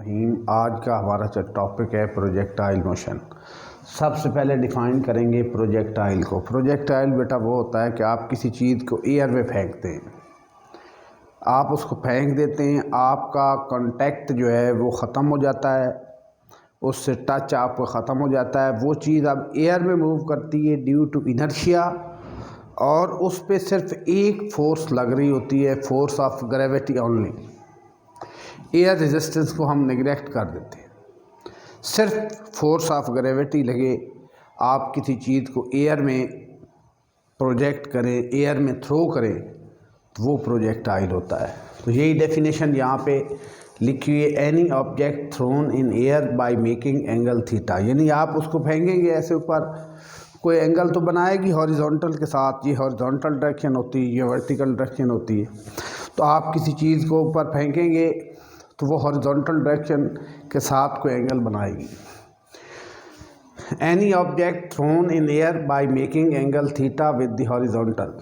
रहीम। आज का हमारा जो टॉपिक है प्रोजेक्टाइल मोशन। सबसे पहले डिफ़ाइन करेंगे प्रोजेक्टाइल को। प्रोजेक्टाइल बेटा वो होता है कि आप किसी चीज़ को एयर में फेंकते हैं, आप उसको फेंक देते हैं, आपका कांटेक्ट जो है वो ख़त्म हो जाता है, उससे टच आपको ख़त्म हो जाता है। वो चीज़ अब एयर में मूव करती है ड्यू टू इनर्शिया, और उस पर सिर्फ एक फोर्स लग रही होती है, force of gravity only. Air resistance को हम नेगलेक्ट कर देते हैं, सिर्फ फोर्स ऑफ ग्रेविटी लगे, आप किसी चीज़ को एयर में प्रोजेक्ट करें, एयर में थ्रो करें, तो वो प्रोजेक्टाइल होता है। तो यही डेफिनेशन यहाँ पे लिखी हुई है, any object thrown in air by making angle theta. यानी आप उसको फेंकेंगे ऐसे ऊपर, कोई एंगल तो बनाएगी हॉरिजॉन्टल के साथ, ये हॉरिजॉन्टल डायरेक्शन होती है, ये वर्टिकल डायरेक्शन होती है। तो आप किसी चीज़ को ऊपर फेंकेंगे तो वो हॉरिजॉन्टल डायरेक्शन के साथ कोई एंगल बनाएगी। Any object thrown in air by making angle theta with the horizontal.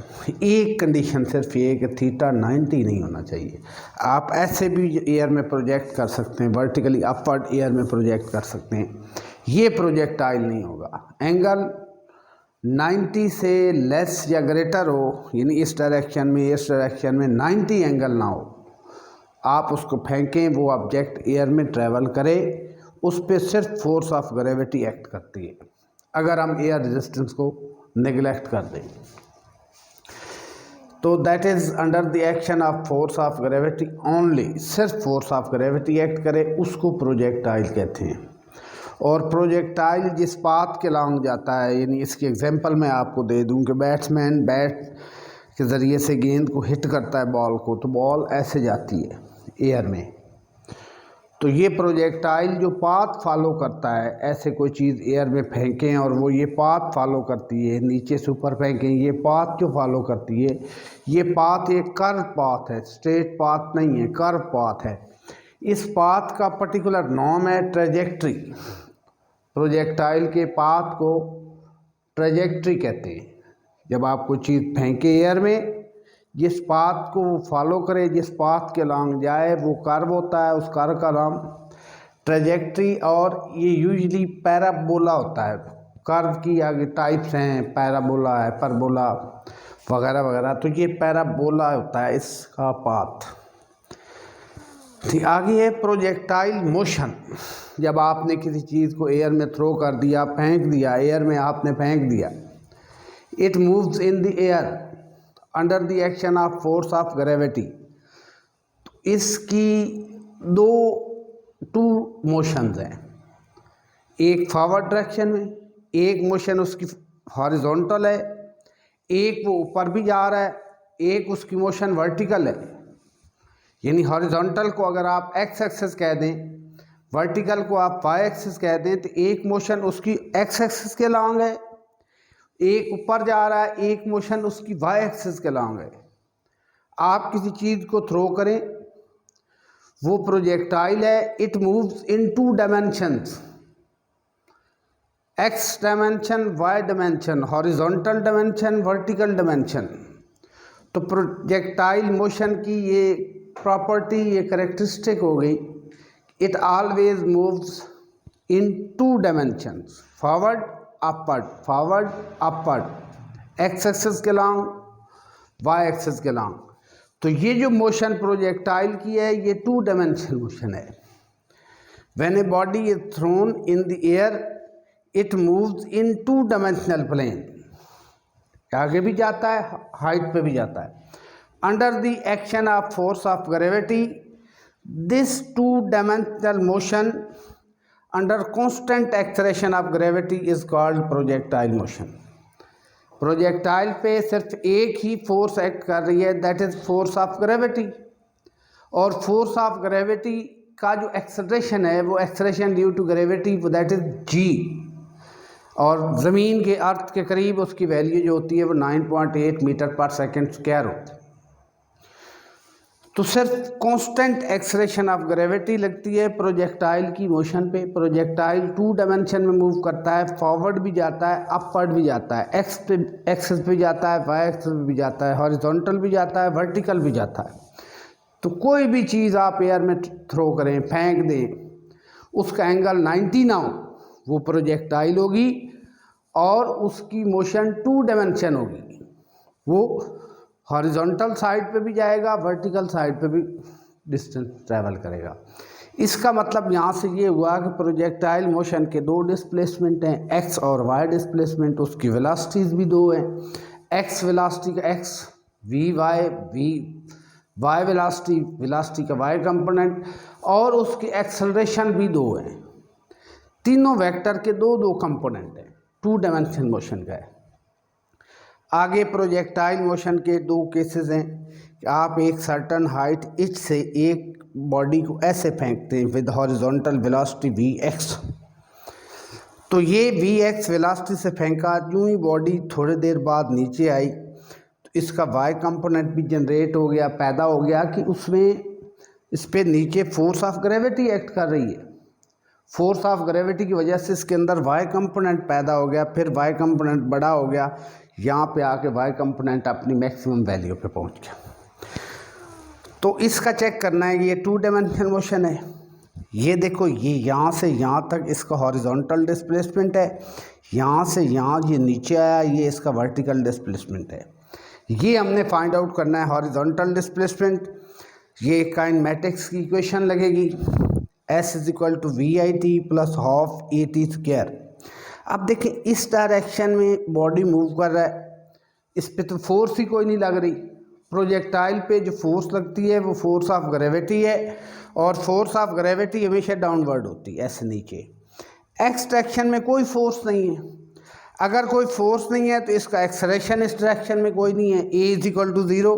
एक कंडीशन सिर्फ ये कि थीटा 90 नहीं होना चाहिए। आप ऐसे भी एयर में प्रोजेक्ट कर सकते हैं, वर्टिकली अपवर्ड एयर में प्रोजेक्ट कर सकते हैं, ये प्रोजेक्टाइल नहीं होगा। एंगल 90 से लेस या ग्रेटर हो, यानी इस डायरेक्शन में 90 एंगल ना हो, आप उसको फेंकें, वो ऑब्जेक्ट एयर में ट्रैवल करे, उस पर सिर्फ फोर्स ऑफ ग्रेविटी एक्ट करती है अगर हम एयर रेजिस्टेंस को नेगलेक्ट कर दें। तो that is under the action of force of gravity only, सिर्फ फोर्स ऑफ ग्रेविटी एक्ट करे, उसको प्रोजेक्टाइल कहते हैं। और प्रोजेक्टाइल जिस पाथ के लॉन्ग जाता है, यानी इसकी एग्जांपल मैं आपको दे दूं कि बैट्समैन बैट के ज़रिए से गेंद को हिट करता है बॉल को, तो बॉल ऐसे जाती है एयर में। तो ये प्रोजेक्टाइल जो पाथ फॉलो करता है, ऐसे कोई चीज़ एयर में फेंकें और वो ये पाथ फॉलो करती है, नीचे से ऊपर फेंकें, ये पाथ जो फॉलो करती है, ये पाथ एक कर्व पाथ है, स्ट्रेट पाथ नहीं है, कर्व पाथ है। इस पाथ का पर्टिकुलर नाम है ट्रेजेक्ट्री। प्रोजेक्टाइल के पाथ को ट्रेजेक्ट्री कहते हैं। जब आप कोई चीज़ फेंके एयर में, जिस पाथ को वो फॉलो करे, जिस पाथ के लॉन्ग जाए, वो कर्व होता है, उस कर्व का नाम ट्रेजेक्ट्री। और ये यूजली पैराबोला होता है। कर्व की आगे टाइप्स हैं, पैराबोला है, परबोला वगैरह वगैरह, तो ये पैराबोला होता है इसका पाथ। आगे है प्रोजेक्टाइल मोशन। जब आपने किसी चीज़ को एयर में थ्रो कर दिया, फेंक दिया, एयर में आपने फेंक दिया, it moves in the air under the action of force of gravity. इसकी टू मोशंस हैं, एक फॉरवर्ड डायरेक्शन में, एक मोशन उसकी हॉरिजॉन्टल है, एक वो ऊपर भी जा रहा है, एक उसकी मोशन वर्टिकल है। यानी हॉरिजॉन्टल को अगर आप एक्स एक्सिस कह दें, वर्टिकल को आप वाई एक्सिस कह दें, तो एक मोशन उसकी एक्स एक्सिस के लॉन्ग है, एक ऊपर जा रहा है, एक मोशन उसकी वाई एक्सिस के लॉन्ग है। आप किसी चीज़ को थ्रो करें, वो प्रोजेक्टाइल है, it moves in 2 dimensions, X dimension, Y dimension, horizontal dimension, vertical dimension. तो प्रोजेक्टाइल मोशन की ये प्रॉपर्टी, ये करेक्टरिस्टिक हो गई, it always moves in 2 dimensions, forward upward, X axis के लॉन्ग, वाई एक्सिस के लॉन्ग। तो ये जो मोशन प्रोजेक्टाइल की है, ये 2 डायमेंशनल मोशन है। When a body is thrown in the air, it moves in 2 dimensional plane, आगे भी जाता है, हाइट पे भी जाता है। Under the action of force of gravity, this 2 dimensional motion under constant acceleration of gravity is called projectile motion। Projectile पे सिर्फ एक ही फोर्स एक्ट कर रही है, that is force of gravity. और फोर्स ऑफ ग्रेविटी का जो एक्सेलरेशन है, वो acceleration due to gravity, that is g. और ज़मीन के अर्थ के करीब उसकी वैल्यू जो होती है वो 9.8 मीटर पर सेकेंड स्क्वायर होती है। तो सिर्फ कांस्टेंट एक्सेलरेशन ऑफ ग्रेविटी लगती है प्रोजेक्टाइल की मोशन पे। प्रोजेक्टाइल 2 डायमेंशन में मूव करता है, फॉरवर्ड भी जाता है, अपवर्ड भी जाता है, एक्स एक्सिस पे जाता है, वाई एक्सिस पे भी जाता है, हॉरिजॉन्टल भी जाता है, वर्टिकल भी जाता है। तो कोई भी चीज़ आप एयर में थ्रो करें, फेंक दें, उसका एंगल 90 ना हो, वो प्रोजेक्टाइल होगी और उसकी मोशन 2 डायमेंशन होगी। वो हॉरिजॉन्टल साइड पे भी जाएगा, वर्टिकल साइड पे भी डिस्टेंस ट्रैवल करेगा। इसका मतलब यहाँ से ये हुआ कि प्रोजेक्टाइल मोशन के 2 डिस्प्लेसमेंट हैं, एक्स और वाई डिस्प्लेसमेंट। उसकी वेलोसिटीज़ भी 2 हैं, एक्स वेलोसिटी का एक्स वी वाई वेलोसिटी का वाई कंपोनेंट, और उसकी एक्सेलरेशन भी 2 हैं। तीनों वेक्टर के 2 कंपोनेंट हैं, 2 डायमेंशन मोशन का है। आगे प्रोजेक्टाइल मोशन के 2 केसेस हैं कि आप एक सर्टन हाइट इच से एक बॉडी को ऐसे फेंकते हैं with horizontal velocity V X. तो ये वी एक्स वेलोसिटी से फेंका, यूँ ही बॉडी थोड़ी देर बाद नीचे आई तो इसका वाई कंपोनेंट भी जनरेट हो गया, पैदा हो गया कि उसमें इस पर नीचे फोर्स ऑफ ग्रेविटी एक्ट कर रही है। फोर्स ऑफ ग्रेविटी की वजह से इसके अंदर वाई कंपोनेंट पैदा हो गया, फिर वाई कंपोनेंट बड़ा हो गया, यहाँ पे आके वाई कंपोनेंट अपनी मैक्सिमम वैल्यू पे पहुँच गया। तो इसका चेक करना है, ये 2 डायमेंशन मोशन है। ये देखो, ये यहाँ से यहाँ तक इसका हॉरिजॉन्टल डिस्प्लेसमेंट है, यहाँ से यहाँ ये नीचे आया, ये इसका वर्टिकल डिस्प्लेसमेंट है। ये हमने फाइंड आउट करना है हॉरिजॉन्टल डिस्प्लेसमेंट। ये काइनेमेटिक्स की इक्वेशन लगेगी, S = VIT + ½ AT²। अब देखें, इस डायरेक्शन में बॉडी मूव कर रहा है, इस पे तो फोर्स ही कोई नहीं लग रही। प्रोजेक्टाइल पे जो फोर्स लगती है वो फोर्स ऑफ ग्रेविटी है, और फोर्स ऑफ ग्रेविटी हमेशा डाउनवर्ड होती है, ऐसे नीचे। एक्स डायरेक्शन में कोई फोर्स नहीं है। अगर कोई फोर्स नहीं है तो इसका एक्सेलरेशन इस डायरेक्शन में कोई नहीं है, A = 0।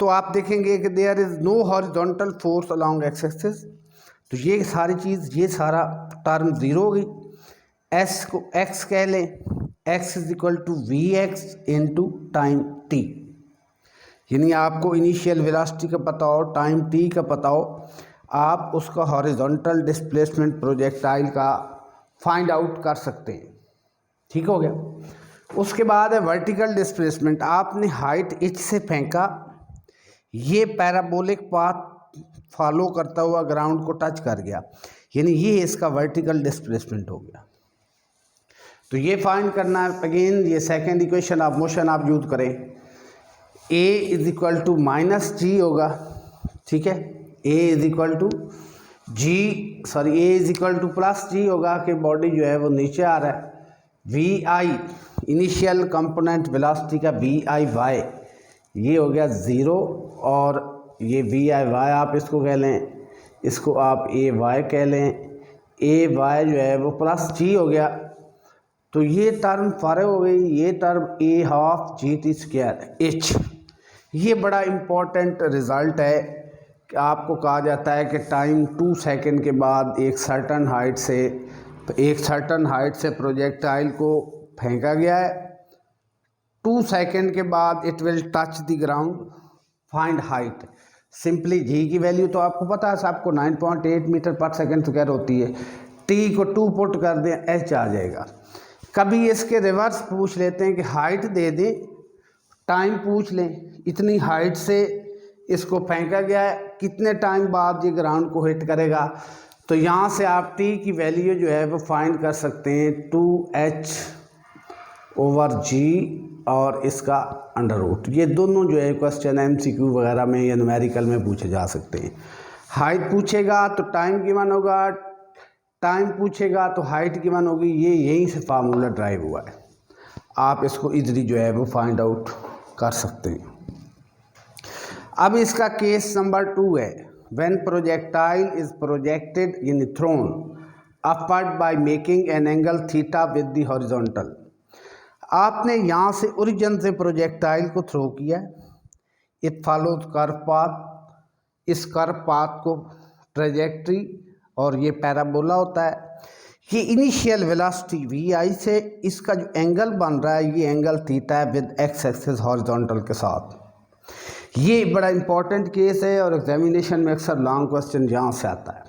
तो आप देखेंगे कि there is no horizontal force along X axis. तो ये सारी चीज़, ये सारा टर्म 0 हो गई। S को x कह लें, x = Vx × टाइम t। यानी आपको इनिशियल वेलोसिटी का पता हो, टाइम t का पता हो, आप उसका हॉरिजॉन्टल डिस्प्लेसमेंट प्रोजेक्टाइल का फाइंड आउट कर सकते हैं। ठीक हो गया। उसके बाद है वर्टिकल डिस्प्लेसमेंट। आपने हाइट h से फेंका, ये पैराबोलिक पाथ फॉलो करता हुआ ग्राउंड को टच कर गया, यानी ये इसका वर्टिकल डिस्प्लेसमेंट हो गया। तो ये फाइंड करना है। अगेन ये सेकेंड इक्वेशन ऑफ मोशन आप यूज करें, A = -g होगा, ठीक है। A = +g होगा कि बॉडी जो है वो नीचे आ रहा है। VI इनिशियल कंपोनेंट वेलोसिटी का VIY ये हो गया 0, और ये VIY आप इसको कह लें, इसको आप AY कह लें। AY जो है वो +g हो गया, तो ये टर्म फारे हो गई, ये टर्म A½ GT²H। ये बड़ा इम्पोर्टेंट रिज़ल्ट है कि आपको कहा जाता है कि टाइम 2 सेकंड के बाद एक सर्टन हाइट से प्रोजेक्टाइल को फेंका गया है। 2 सेकंड के बाद it will touch the ground, find height. Simply g की वैल्यू तो आपको पता है, आपको 9.8 मीटर/सेकंड होती है। टी को 2 पुट कर दें, H आ जाएगा। कभी इसके रिवर्स पूछ लेते हैं कि हाइट दे दें, टाइम पूछ लें, इतनी हाइट से इसको फेंका गया है, कितने टाइम बाद ये ग्राउंड को हिट करेगा। तो यहाँ से आप टी की वैल्यू जो है वो फाइंड कर सकते हैं, 2h/g और इसका अंडर रूट। ये दोनों जो है क्वेश्चन MCQ वगैरह में या न्यूमेरिकल में पूछे जा सकते हैं। हाइट पूछेगा तो टाइम गिवन होगा, टाइम पूछेगा तो हाइट गिवन होगी। ये यहीं से फार्मूला ड्राइव हुआ है, आप इसको इजीली जो है वो फाइंड आउट कर सकते हैं। अब इसका केस नंबर 2 है, when projectile is projected in throne upward by making an angle theta with the horizontal. आपने यहाँ से ओरिजिन से प्रोजेक्टाइल को थ्रो किया, इट फॉलोज कर्व पाथ। इस कर्व पाथ को ट्रेजेक्ट्री, और ये पैराबोला होता है। ये इनिशियल वेलोसिटी VI से इसका जो एंगल बन रहा है, ये एंगल थीटा है विद एक्स एक्सिस हॉरिजॉन्टल के साथ। ये बड़ा इंपॉर्टेंट केस है और एग्जामिनेशन में अक्सर लॉन्ग क्वेश्चन यहाँ से आता है।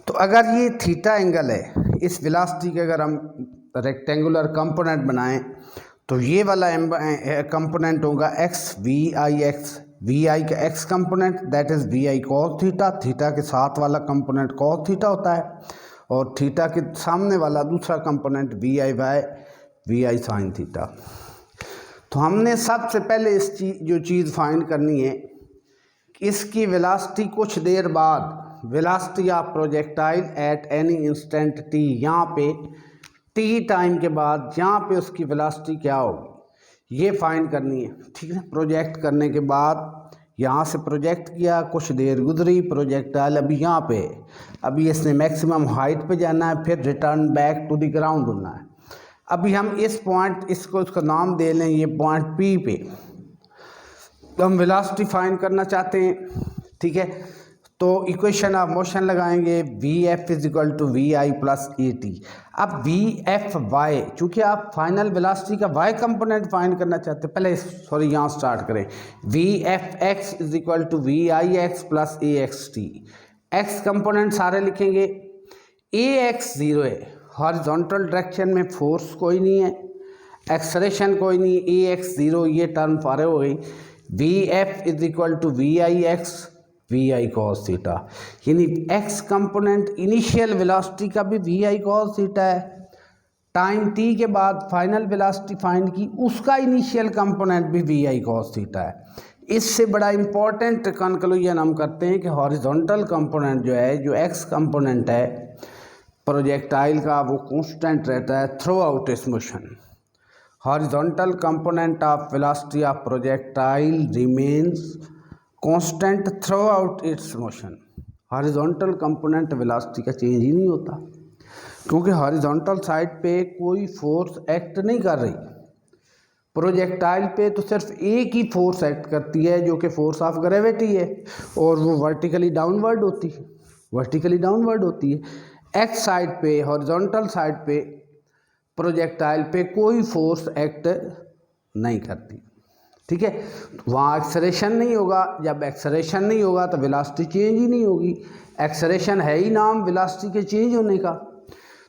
तो अगर ये थीटा एंगल है, इस वेलोसिटी के अगर हम रेक्टेंगुलर कंपोनेंट बनाएं तो ये वाला कंपोनेंट होगा XVIX, वी आई का x component that is V I cos theta, theta के साथ वाला कंपोनेंट कॉस थीटा होता है, और थीटा के सामने वाला दूसरा component V I by V I sine theta. तो हमने सबसे पहले जो चीज़ फाइंड करनी है, इसकी वेलोसिटी कुछ देर बाद, velocity of projectile eight any instant T, यहाँ पे टी टाइम के बाद यहाँ पे उसकी वेलोसिटी क्या होगी ये फाइंड करनी है। ठीक है, प्रोजेक्ट करने के बाद यहाँ से प्रोजेक्ट किया, कुछ देर गुजरी, प्रोजेक्टाइल अभी यहाँ पे, अभी इसने मैक्सिमम हाइट पे जाना है, फिर return back to the ground होना है। अभी हम इस पॉइंट, इसका नाम दे लें, ये पॉइंट पी पे तो हम वेलोसिटी फाइंड करना चाहते हैं। ठीक है, तो इक्वेशन ऑफ मोशन लगाएंगे, V F is equal to V I plus A T. अब वी एफ वाई, चूँकि आप फाइनल वेलोसिटी का वाई कंपोनेंट फाइंड करना चाहते हैं, पहले सॉरी यहाँ स्टार्ट करें, V F X is equal to V I X plus A X T. X component सारे लिखेंगे, ए एक्स ज़ीरो है, हॉरिजॉन्टल डायरेक्शन में फोर्स कोई नहीं है, एक्सलेरेशन कोई नहीं, ए एक्स ज़ीरो, ये टर्म फारे हो गई। V F is equal to V I X V I cos theta, यानी एक्स कंपोनेंट इनिशियल वेलोसिटी का भी वी आई कॉस थीटा है, टाइम टी के बाद फाइनल वेलोसिटी फाइंड की, उसका इनिशियल कंपोनेंट भी वी आई कॉस थीटा है। इससे बड़ा इंपॉर्टेंट कंक्लूजन हम करते हैं कि हॉरिजॉन्टल कंपोनेंट जो है, जो एक्स कंपोनेंट है प्रोजेक्टाइल का, वो कांस्टेंट रहता है through out it's motion. Horizontal component of velocity of projectile remains constant through out it's motion. Horizontal component velocity का चेंज ही नहीं होता, क्योंकि हॉरिजॉन्टल साइड पे कोई फोर्स एक्ट नहीं कर रही। प्रोजेक्टाइल पे तो सिर्फ एक ही फोर्स एक्ट करती है, जो कि फोर्स ऑफ ग्रेविटी है, और वो वर्टिकली डाउनवर्ड होती है, वर्टिकली डाउनवर्ड होती है। एक्स साइड पे, हॉरिजॉन्टल साइड पे प्रोजेक्टाइल पे कोई फोर्स एक्ट नहीं करती। ठीक है, वहाँ एक्सलेरेशन नहीं होगा, जब एक्सलेरेशन नहीं होगा तो वेलोसिटी चेंज ही नहीं होगी। एक्सलेरेशन है ही नाम वेलोसिटी के चेंज होने का,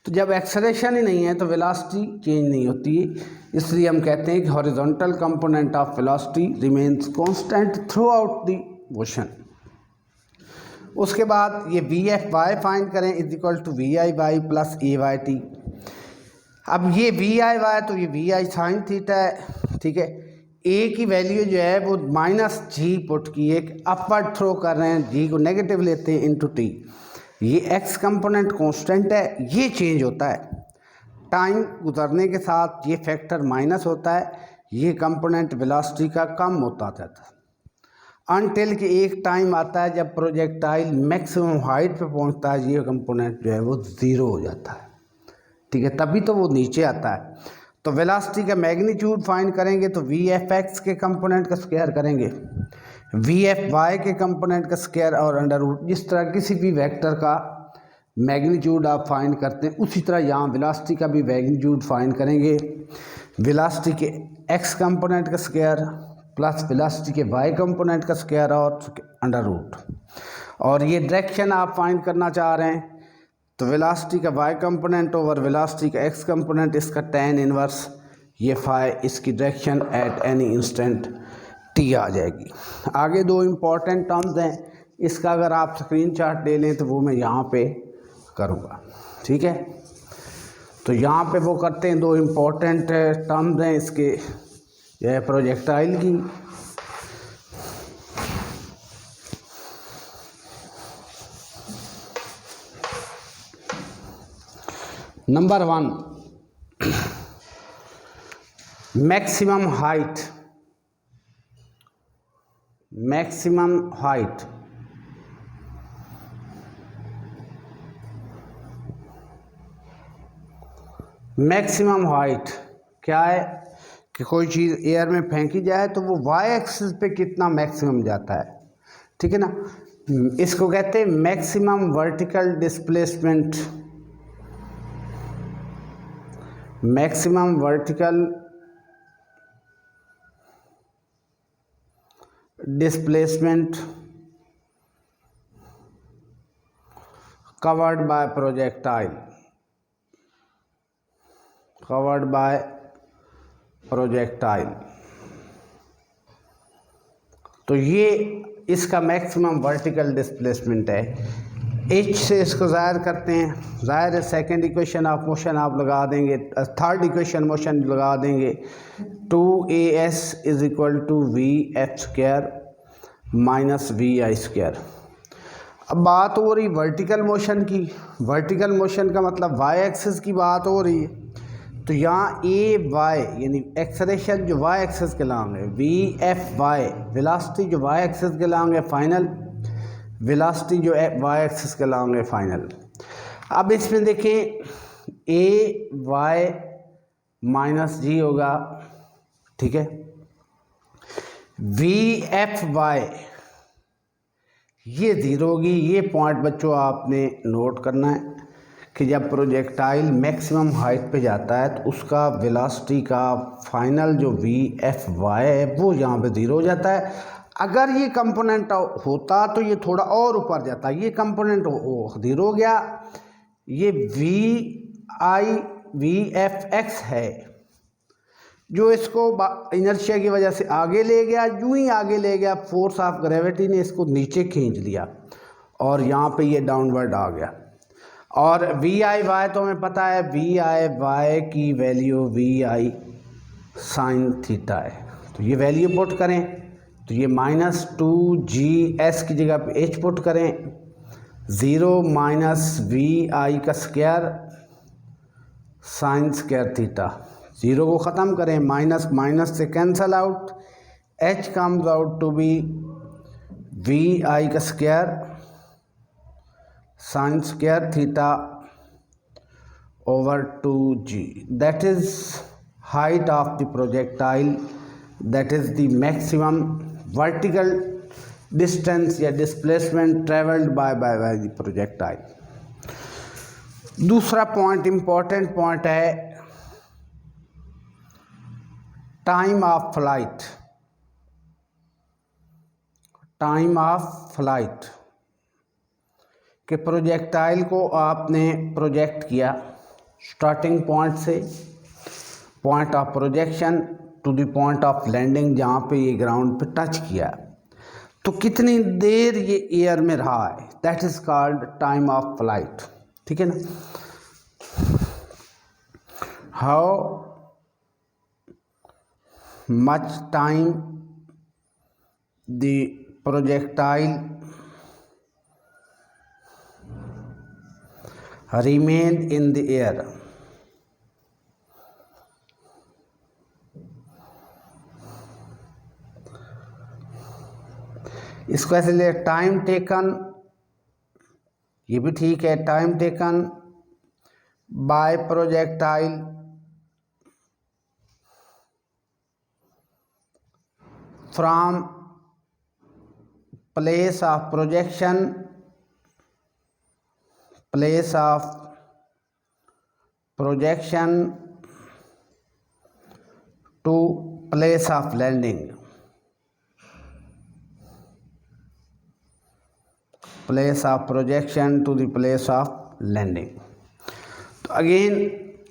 तो जब एक्सलेरेशन ही नहीं है तो वेलोसिटी चेंज नहीं होती है। इसलिए हम कहते हैं कि horizontal component of velocity remains constant throughout the motion. उसके बाद ये वी एफ वाई फाइंड करें, is equal to V I Y plus A Y T. अब ये वी आई वाई, तो ये वी आई साइन थीटा है। ठीक है, ए की वैल्यू जो है वो माइनस जी पुट की, एक अपवर्ड थ्रो कर रहे हैं, जी को नेगेटिव लेते हैं इनटू टी। ये एक्स कंपोनेंट कांस्टेंट है, ये चेंज होता है टाइम गुजरने के साथ, ये फैक्टर माइनस होता है, ये कंपोनेंट वेलोसिटी का कम होता जाता है, अनटिल कि एक टाइम आता है जब प्रोजेक्टाइल मैक्सिमम हाइट पे पहुंचता है, ये कंपोनेंट जो है वो ज़ीरो हो जाता है। ठीक है, तभी तो वो नीचे आता है। तो वेलोसिटी का मैग्नीट्यूड फाइंड करेंगे, तो वी एफ एक्स के कंपोनेंट का स्क्वायर करेंगे, वी एफ वाई के कंपोनेंट का स्क्वायर और अंडर रूट। जिस तरह किसी भी वेक्टर का मैग्नीट्यूड आप फाइंड करते हैं, उसी तरह यहाँ वेलोसिटी का भी मैग्नीट्यूड फाइंड करेंगे। वेलोसिटी के एक्स कंपोनेंट का स्क्वायर प्लस वेलोसिटी के वाई कंपोनेंट का स्क्वायर और अंडर रूट। और ये डायरेक्शन आप फाइंड करना चाह रहे हैं, तो वेलोसिटी का वाई कंपोनेंट ओवर वेलोसिटी का एक्स कंपोनेंट, इसका tan इनवर्स ये फाई, इसकी direction at any instant t आ जाएगी। आगे दो इम्पॉर्टेंट टर्म्स हैं, इसका अगर आप स्क्रीनशॉट ले लें तो वो मैं यहाँ पे करूँगा। ठीक है, तो यहाँ पे वो करते हैं, दो इम्पॉर्टेंट टर्म्स हैं इसके, यह प्रोजेक्टाइल की। Number 1, maximum height, maximum height. Maximum height क्या है कि कोई चीज़ एयर में फेंकी जाए तो वो वाई एक्सिस पे कितना मैक्सिमम जाता है। ठीक है ना, इसको कहते हैं maximum vertical displacement, maximum vertical displacement covered by projectile, covered by projectile। तो ये इसका मैक्सिमम वर्टिकल डिस्प्लेसमेंट है। एच से इसको ज़ाहिर करते हैं, ज़ाहिर है सेकेंड इक्वेशन ऑफ मोशन आप लगा देंगे, थर्ड इक्वेशन मोशन लगा देंगे, 2as is equal to V F square minus V I square. अब बात हो रही वर्टिकल मोशन की। वर्टिकल मोशन का मतलब वाई एक्सिस की बात हो रही है। तो यहाँ ए वाई यानी एक्सलेशन जो वाई एक्सिस के लॉन्ग है, वी एफ वाई वेलोसिटी जो वाई एक्सिस के लॉन्ग है फाइनल, वेलोसिटी जो वाई एक्सिस के लॉन्ग है फाइनल। अब इसमें देखें ए वाई माइनस जी होगा, ठीक है। वी एफ वाई ये ज़ीरो होगी। ये पॉइंट बच्चों आपने नोट करना है कि जब प्रोजेक्टाइल मैक्सिमम हाइट पे जाता है तो उसका वेलोसिटी का फाइनल जो वी एफ वाई है वो यहाँ पे ज़ीरो हो जाता है। अगर ये कंपोनेंट होता तो ये थोड़ा और ऊपर जाता, ये कंपोनेंट ज़ीरो हो गया। ये वी एफ एक्स है जो इसको इनर्शिया की वजह से आगे ले गया। यूं ही आगे ले गया, फोर्स ऑफ ग्रेविटी ने इसको नीचे खींच लिया और यहाँ पे ये डाउनवर्ड आ गया। और वी आई वाई तो हमें पता है, वी आई वाई की value V I sine theta है। तो ये वैल्यू पुट करें तो ये माइनस 2g(s) की जगह पे h पुट करें, 0 माइनस वी आई का स्क्वायर साइन स्क्वायर थीटा। 0 को ख़त्म करें, माइनस माइनस से cancel out, h comes out to be v आई का square sine square theta over 2g. That is height of the projectile, that is the maximum vertical distance या displacement traveled by the projectile. दूसरा point important point है time of flight. Time of flight कि projectile को आपने project किया starting point से point of projection to the point of landing जहाँ पे ये ग्राउंड पे टच किया, तो कितनी देर ये एयर में रहा है, that is called time of flight, ठीक है ना। How much time the projectile remain in the air। इसको ऐसे ले, टाइम टेकन, ये भी ठीक है, time taken by projectile from place of projection, place of projection to place of landing, place of projection to the place of landing। So again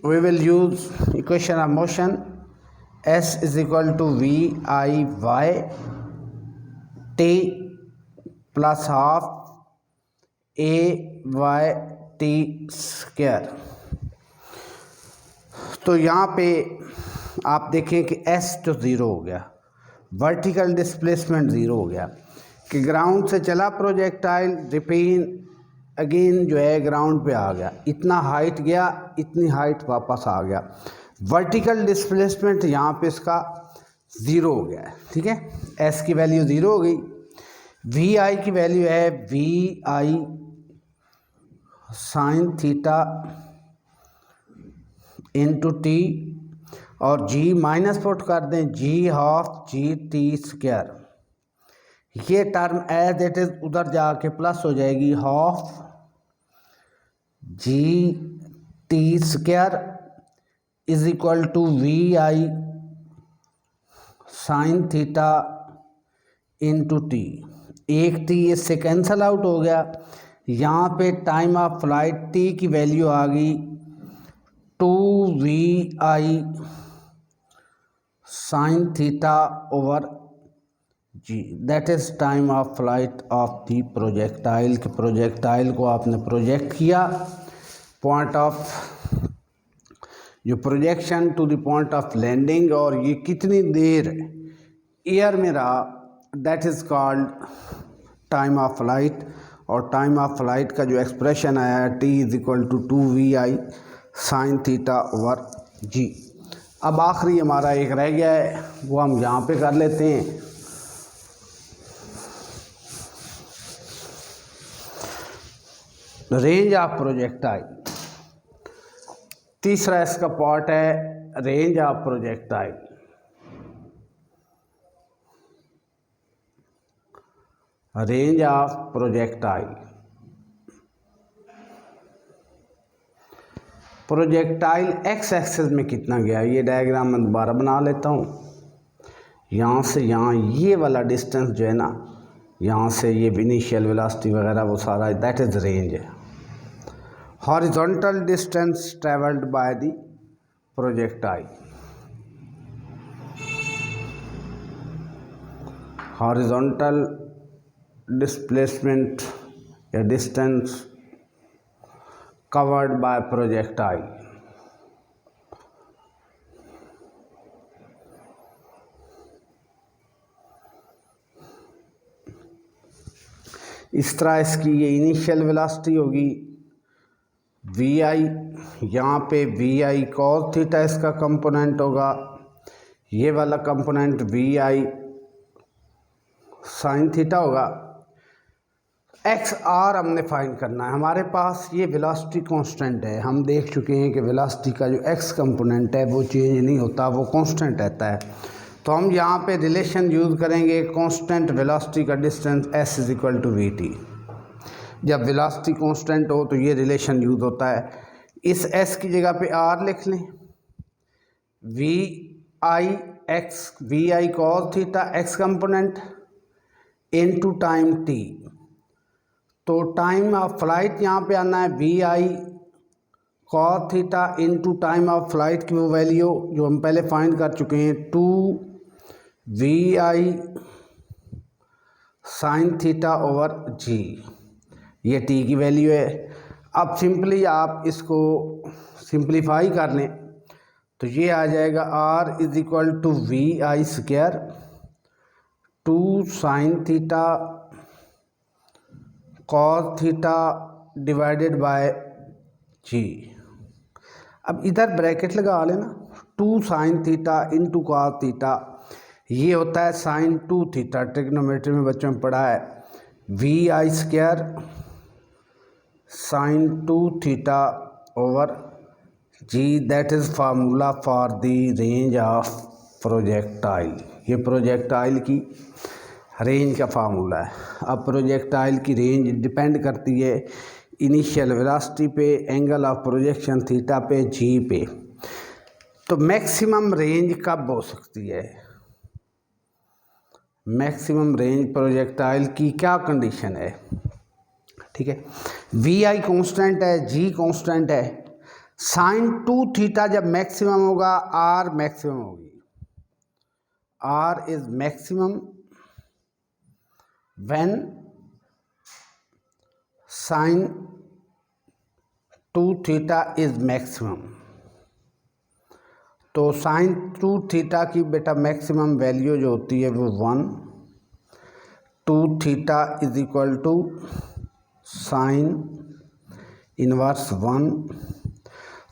we will use equation of motion, s is equal to v I y t plus half a y t square. तो यहाँ पे आप देखें कि s तो zero हो गया, vertical displacement zero हो गया कि ग्राउंड से चला प्रोजेक्टाइल, रिपीन अगेन जो है ग्राउंड पे आ गया, इतना हाइट गया, इतनी हाइट वापस आ गया। वर्टिकल डिस्प्लेसमेंट यहाँ पे इसका ज़ीरो हो गया है, ठीक है। s की वैल्यू ज़ीरो हो गई। वी आई की वैल्यू है V I sine theta into T, और g माइनस पुट कर दें, g half G T square. ये टर्म एज इट इज़ उधर जाके प्लस हो जाएगी, half G T square is equal to V I sine theta into T. एक T इससे कैंसल आउट हो गया। यहाँ पे टाइम ऑफ फ्लाइट टी की वैल्यू आ गई 2 vi sine theta over G, that is time of flight of the projectile. के प्रोजेक्टाइल को आपने प्रोजेक्ट किया, पॉइंट ऑफ जो projection to the point of landing, और ये कितनी देर एयर में रहा, that is called time of flight. और टाइम ऑफ फ्लाइट का जो एक्सप्रेशन आया है T = 2VI sin theta over G। अब आखिरी हमारा एक रह गया है, वो हम यहाँ पे कर लेते हैं। रेंज ऑफ प्रोजेक्टाइल, तीसरा इसका पार्ट है range of projectile. Range of projectile, projectile x axis में कितना गया, ये डायग्राम मैं दोबारा बना लेता हूँ। यहाँ से यहाँ ये वाला डिस्टेंस जो है ना, यहाँ से ये इनिशियल वेलोसिटी वगैरह वो सारा, दैट इज़ रेंज है। Horizontal distance travelled by the projectile, horizontal displacement या डिस्टेंस कवर्ड बाय प्रोजेक्टाइल। इस तरह इसकी ये इनिशियल वेलोसिटी होगी VI, यहाँ पे VI cos थीटा इसका कंपोनेंट होगा, ये वाला कंपोनेंट VI sin थीटा होगा। XR हमने फाइंड करना है। हमारे पास ये वेलोसिटी कांस्टेंट है, हम देख चुके हैं कि वेलोसिटी का जो X कंपोनेंट है वो चेंज नहीं होता, वो कांस्टेंट रहता है। तो हम यहाँ पे रिलेशन यूज़ करेंगे कांस्टेंट वेलोसिटी का डिस्टेंस S = VT। जब वेलोसिटी कांस्टेंट हो तो ये रिलेशन यूज़ होता है। इस S की जगह पे R लिख लें, VI cos theta X component into time T। तो टाइम ऑफ फ्लाइट यहाँ पे आना है VI cos theta into time of flight की वो वैल्यू जो हम पहले फाइंड कर चुके हैं 2VI sin theta over G, ये T की वैल्यू है। अब सिंपली आप इसको सिंप्लीफाई कर लें तो ये आ जाएगा R = VI² 2 sin theta cos theta divided by G। अब इधर ब्रैकेट लगा लेना, 2 sin theta into cos theta, ये होता है sin 2 थीटा, ट्रिग्नोमेट्री में बच्चों में पढ़ा है, VI² sin 2 theta over G, that is formula for the range of projectile. ये प्रोजेक्टाइल की रेंज का फार्मूला है। अब प्रोजेक्टाइल की रेंज डिपेंड करती है इनिशियल वेलोसिटी पे, एंगल ऑफ प्रोजेक्शन थीटा पे, G पे। तो मैक्सिमम रेंज कब हो सकती है, मैक्सिमम रेंज प्रोजेक्टाइल की क्या कंडीशन है, ठीक है। VI कांस्टेंट है, G कांस्टेंट है, sin 2 थीटा जब मैक्सिमम होगा R मैक्सिमम होगी। R is maximum when sin 2 theta is maximum. तो sin 2 थीटा की बेटा मैक्सिमम वैल्यू जो होती है वो 1, 2 थीटा = sin इनवर्स 1।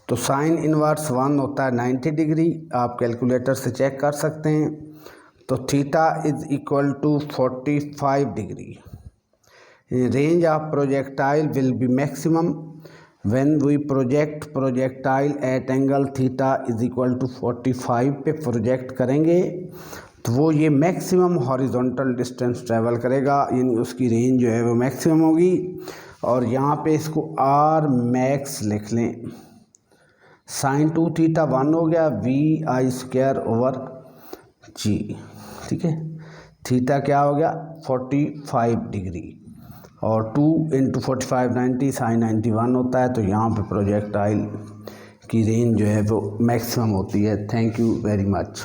तो sin इनवर्स 1 होता है 90 डिग्री, आप कैलकुलेटर से चेक कर सकते हैं। तो theta = 45 degree. Range of projectile will be maximum when we project projectile at angle theta = 45 पे प्रोजेक्ट करेंगे तो वो ये मैक्सिमम हॉरिजॉन्टल डिस्टेंस ट्रैवल करेगा, यानी उसकी रेंज जो है वो मैक्सिमम होगी। और यहाँ पे इसको R मैक्स लिख लें, sin 2 थीटा 1 हो गया, VI² ओवर G, ठीक है। थीटा क्या हो गया 45 डिग्री, और 2 × 45 90, sin 91 होता है। तो यहाँ पे प्रोजेक्टाइल की रेंज जो है वो मैक्सिमम होती है। Thank you very much.